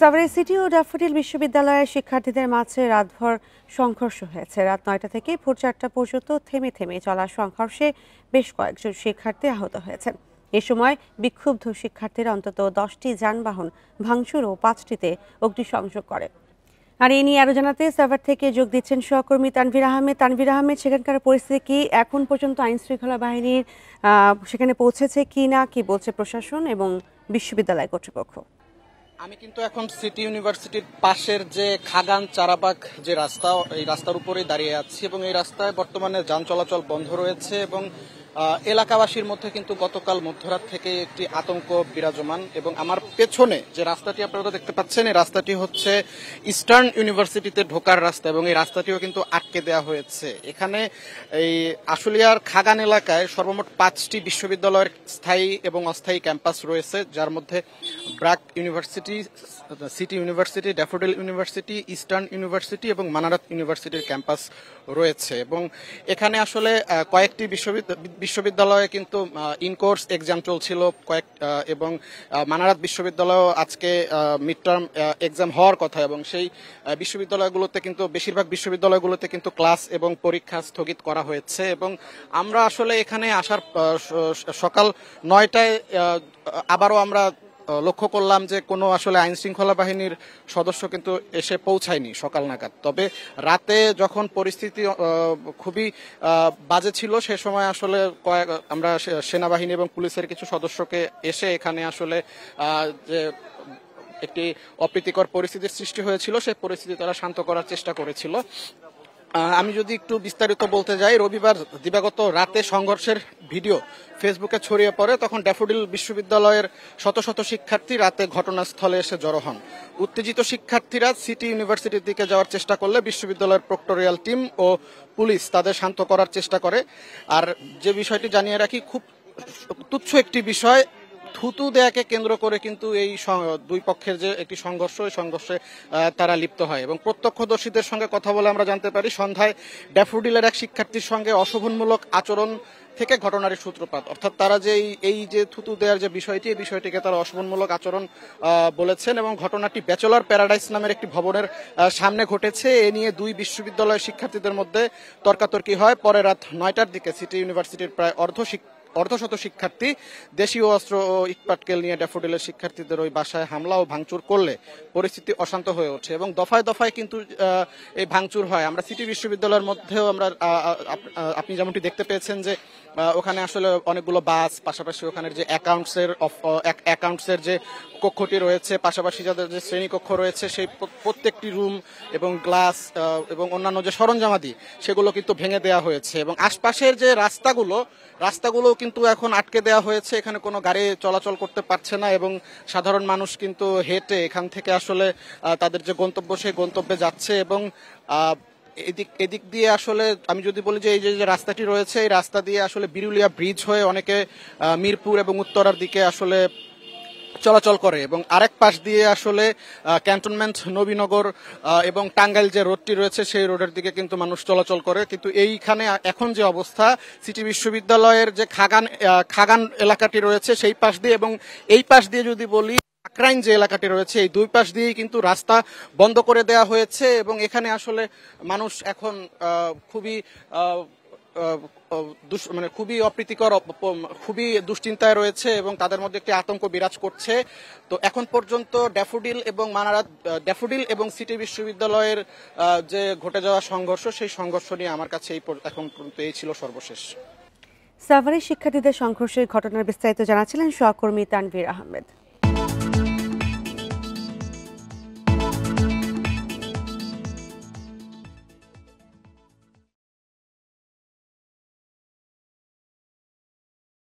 সাভারে সিটি ও ড্যাফোডিল বিশ্ববিদ্যালয়ের শিক্ষার্থীদের মাঝে রাতভর সংঘর্ষ হয়েছে। রাত ৯টা থেকে ভোর ৪টা পর্যন্ত থেমে থেমে চলা সংঘর্ষে বেশ কয়েকজন শিক্ষার্থী আহত হয়েছেন। এ সময় বিক্ষুব্ধ শিক্ষার্থীরা অন্তত 10টি যানবাহন ভাঙচুর ও 5টিতে অগ্নিসংযোগ করে। আর এই নিয়ে আরো জানাতে সাভার থেকে যোগ দিচ্ছেন সহকর্মী তানভীর আহমেদ। সেখানকার পরিস্থিতি কি? এখন পর্যন্ত আইন শৃঙ্খলা বাহিনীর সেখানে পৌঁছেছে কি না, কি বলছে প্রশাসন এবং বিশ্ববিদ্যালয় কর্তৃপক্ষ? আমি কিন্তু এখন সিটি ইউনিভার্সিটির পাশের যে খাগান চারাবাগ যে রাস্তা, এই রাস্তার উপরেই দাঁড়িয়ে আছি এবং এই রাস্তায় বর্তমানে যান চলাচল বন্ধ রয়েছে এবং এলাকাবাসীর মধ্যে কিন্তু গতকাল মধ্যরাত থেকে একটি আতঙ্ক বিরাজমান। এবং আমার পেছনে যে রাস্তাটি আপনারা দেখতে পাচ্ছেন, এই রাস্তাটি হচ্ছে ইস্টার্ন ইউনিভার্সিটিতে ঢোকার রাস্তা এবং এই রাস্তাটিও কিন্তু আটকে দেওয়া হয়েছে। এখানে এই আশুলিয়ার খাগান এলাকায় সর্বমোট 5টি বিশ্ববিদ্যালয়ের স্থায়ী এবং অস্থায়ী ক্যাম্পাস রয়েছে, যার মধ্যে BRAC university, city university, daffodil university, eastern university এবং মানারাত ইউনিভার্সিটির ক্যাম্পাস রয়েছে। এবং এখানে আসলে কয়েকটি বিশ্ববিদ্যালয়ে কিন্তু ইনকোর্স এক্সাম চলছিল এবং মানারাত বিশ্ববিদ্যালয় আজকে মিড টার্ম এক্সাম হওয়ার কথা এবং সেই বিশ্ববিদ্যালয়গুলোতে কিন্তু বেশিরভাগ বিশ্ববিদ্যালয়গুলোতে কিন্তু ক্লাস এবং পরীক্ষা স্থগিত করা হয়েছে। এবং আমরা আসলে এখানে আসার সকাল 9টায় আবারও আমরা লক্ষ্য করলাম যে কোনো আসলে আইন শৃঙ্খলা বাহিনীর সদস্য কিন্তু এসে পৌঁছায়নি সকাল নাগাদ। তবে রাতে যখন পরিস্থিতি খুবই বাজে ছিল, সে সময় আসলে আমরা সেনাবাহিনী এবং পুলিশের কিছু সদস্যকে এসে এখানে আসলে যে একটি অপ্রীতিকর পরিস্থিতির সৃষ্টি হয়েছিল, সেই পরিস্থিতি তারা শান্ত করার চেষ্টা করেছিল। আমি যদি একটু বিস্তারিত বলতে যাই, রবিবার দিবাগত রাতে সংঘর্ষের ভিডিও ফেসবুকে ছড়িয়ে পড়ে। তখন ড্যাফোডিল বিশ্ববিদ্যালয়ের শত শত শিক্ষার্থী রাতে ঘটনাস্থলে এসে জড়ো হন। উত্তেজিত শিক্ষার্থীরা সিটি ইউনিভার্সিটির দিকে যাওয়ার চেষ্টা করলে বিশ্ববিদ্যালয়ের প্রক্টোরিয়াল টিম ও পুলিশ তাদের শান্ত করার চেষ্টা করে। আর যে বিষয়টি জানিয়ে রাখি, খুব তুচ্ছ একটি বিষয়, থুতু দেয়াকে কেন্দ্র করে কিন্তু এই দুই পক্ষের যে একটি সংঘর্ষ, এই সংঘর্ষে তারা লিপ্ত হয়। এবং প্রত্যক্ষদর্শীদের সঙ্গে কথা বলে আমরা জানতে পারি, সন্ধ্যায় ড্যাফোডিলের এক শিক্ষার্থীর সঙ্গে অশোভনমূলক আচরণ থেকে ঘটনার সূত্রপাত। অর্থাৎ তারা যে এই যে থুতু দেওয়ার যে বিষয়টি, এই বিষয়টিকে তারা অশোভনমূলক আচরণ বলেছেন এবং ঘটনাটি ব্যাচেলর প্যারাডাইস নামের একটি ভবনের সামনে ঘটেছে। এ নিয়ে দুই বিশ্ববিদ্যালয়ের শিক্ষার্থীদের মধ্যে তর্কাতর্কি হয়। পরে রাত 9টার দিকে সিটি ইউনিভার্সিটির প্রায় অর্ধশত শিক্ষার্থী দেশীয় অস্ত্র ও ইটপাটকেল নিয়ে ড্যাফোডিলের শিক্ষার্থীদের ওই বাসায় হামলা ও ভাঙচুর করলে পরিস্থিতি অশান্ত হয়ে ওঠে এবং দফায় দফায় কিন্তু এই ভাঙচুর হয়। আমরা সিটি বিশ্ববিদ্যালয়ের মধ্যেও আমরা আপনি যেমনটি দেখতে পেয়েছেন যে ওখানে আসলে অনেকগুলো বাস, পাশাপাশি ওখানের যে অ্যাকাউন্টসের যে কক্ষটি রয়েছে, পাশাপাশি যাদের যে শ্রেণীকক্ষ রয়েছে, সেই প্রত্যেকটি রুম এবং গ্লাস এবং অন্যান্য যে সরঞ্জামাদি, সেগুলো কিন্তু ভেঙে দেওয়া হয়েছে। এবং আশপাশের যে রাস্তাগুলো কিন্তু এখন আটকে দেওয়া হয়েছে, এখানে কোনো গাড়ি চলাচল করতে পারছে না এবং সাধারণ মানুষ কিন্তু হেঁটে এখান থেকে আসলে তাদের যে গন্তব্য, সেই গন্তব্যে যাচ্ছে। এবং এদিক দিয়ে আসলে আমি যদি বলি যে এই যে রাস্তাটি রয়েছে, এই রাস্তা দিয়ে আসলে বিরুলিয়া ব্রিজ হয়ে অনেকে মিরপুর এবং উত্তরার দিকে আসলে চলাচল করে এবং আরেক পাশ দিয়ে আসলে ক্যান্টনমেন্ট, নবীনগর এবং টাঙ্গাইল যে রোডটি রয়েছে, সেই রোডের দিকে কিন্তু মানুষ চলাচল করে। কিন্তু এইখানে এখন যে অবস্থা, সিটি বিশ্ববিদ্যালয়ের যে খাগান এলাকাটি রয়েছে সেই পাশ দিয়ে এবং এই পাশ দিয়ে যদি বলি আকরাইন যে এলাকাটি রয়েছে, এই দুই পাশ দিয়েই কিন্তু রাস্তা বন্ধ করে দেওয়া হয়েছে এবং এখানে আসলে মানুষ এখন খুবই অপ্রীতিকর, খুবই দুশ্চিন্তায় রয়েছে এবং তাদের মধ্যে একটি আতঙ্ক বিরাজ করছে। তো এখন পর্যন্ত ড্যাফোডিল এবং সিটি বিশ্ববিদ্যালয়ের যে ঘটে যাওয়া সংঘর্ষ, সেই সংঘর্ষ নিয়ে আমার কাছে এখন পর্যন্ত এই ছিল সর্বশেষ। সাভারের শিক্ষার্থীদের সংঘর্ষের ঘটনার বিস্তারিত জানাচ্ছিলেন সহকর্মী তানভীর আহমেদ।